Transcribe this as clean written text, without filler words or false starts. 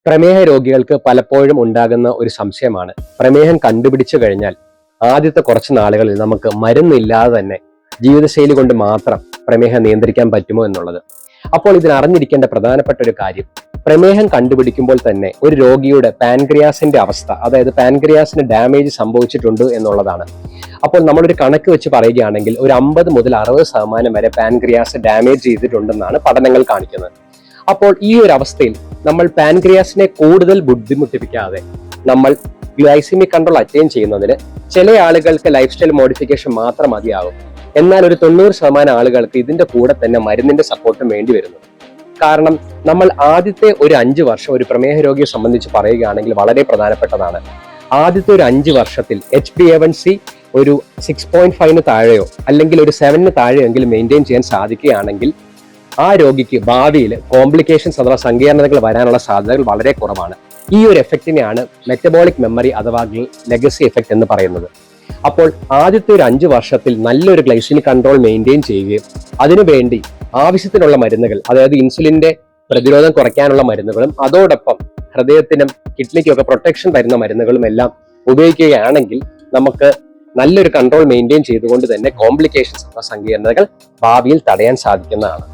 പ്രമേഹ രോഗികൾക്ക് പലപ്പോഴും ഉണ്ടാകുന്ന ഒരു സംശയമാണ് പ്രമേഹം കണ്ടുപിടിച്ചു കഴിഞ്ഞാൽ ആദ്യത്തെ കുറച്ച് നാളുകളിൽ നമുക്ക് മരുന്നില്ലാതെ തന്നെ ജീവിതശൈലി കൊണ്ട് മാത്രം പ്രമേഹം നിയന്ത്രിക്കാൻ പറ്റുമോ എന്നുള്ളത്. അപ്പോൾ ഇതിന് അറിഞ്ഞിരിക്കേണ്ട പ്രധാനപ്പെട്ട ഒരു കാര്യം, പ്രമേഹം കണ്ടുപിടിക്കുമ്പോൾ തന്നെ ഒരു രോഗിയുടെ പാൻക്രിയാസിന്റെ അവസ്ഥ, അതായത് പാൻക്രിയാസിന് ഡാമേജ് സംഭവിച്ചിട്ടുണ്ട് എന്നുള്ളതാണ്. അപ്പോൾ നമ്മളൊരു കണക്ക് വെച്ച് പറയുകയാണെങ്കിൽ ഒരു 50 മുതൽ 60% വരെ പാൻക്രിയാസ് ഡാമേജ് ചെയ്തിട്ടുണ്ടെന്നാണ് പഠനങ്ങൾ കാണിക്കുന്നത്. അപ്പോൾ ഈ ഒരു അവസ്ഥയിൽ നമ്മൾ പാൻക്രിയാസിനെ കൂടുതൽ ബുദ്ധിമുട്ടിപ്പിക്കാതെ നമ്മൾ ഗ്ലൈസിമിക് കൺട്രോൾ അറ്റൈൻ ചെയ്യുന്നതിന് ചില ആളുകൾക്ക് ലൈഫ് സ്റ്റൈൽ മോഡിഫിക്കേഷൻ മാത്രം മതിയാകും. എന്നാൽ ഒരു 90% ആളുകൾക്ക് ഇതിന്റെ കൂടെ തന്നെ മരുന്നിന്റെ സപ്പോർട്ടും വേണ്ടി വരുന്നു. കാരണം നമ്മൾ ആദ്യത്തെ ഒരു 5 വർഷം ഒരു പ്രമേഹ രോഗിയെ സംബന്ധിച്ച് പറയുകയാണെങ്കിൽ വളരെ പ്രധാനപ്പെട്ടതാണ്. ആദ്യത്തെ ഒരു 5 വർഷത്തിൽ HbA1c ഒരു 6.5 താഴെയോ അല്ലെങ്കിൽ ഒരു 7 താഴെയെങ്കിലും മെയിൻറ്റെയിൻ ചെയ്യാൻ സാധിക്കുകയാണെങ്കിൽ ആ രോഗിക്ക് ഭാവിയിൽ കോംപ്ലിക്കേഷൻസ് അഥവാ സങ്കീർണതകൾ വരാനുള്ള സാധ്യതകൾ വളരെ കുറവാണ്. ഈ ഒരു എഫക്റ്റിനെയാണ് മെറ്റബോളിക് മെമ്മറി അഥവാ ലെഗസി എഫക്റ്റ് എന്ന് പറയുന്നത്. അപ്പോൾ ആദ്യത്തെ ഒരു 5 വർഷത്തിൽ നല്ലൊരു ഗ്ലൈസമിക് കൺട്രോൾ മെയിൻറ്റെയിൻ ചെയ്യുകയും അതിനുവേണ്ടി ആവശ്യത്തിനുള്ള മരുന്നുകൾ, അതായത് ഇൻസുലിന്റെ പ്രതിരോധം കുറയ്ക്കാനുള്ള മരുന്നുകളും അതോടൊപ്പം ഹൃദയത്തിനും കിഡ്നിക്കും ഒക്കെ പ്രൊട്ടക്ഷൻ തരുന്ന മരുന്നുകളും എല്ലാം ഉപയോഗിക്കുകയാണെങ്കിൽ നമുക്ക് നല്ലൊരു കൺട്രോൾ മെയിൻറ്റെയിൻ ചെയ്തുകൊണ്ട് തന്നെ കോംപ്ലിക്കേഷൻസ് അഥവാ സങ്കീർണതകൾ ഭാവിയിൽ തടയാൻ സാധിക്കുന്നതാണ്.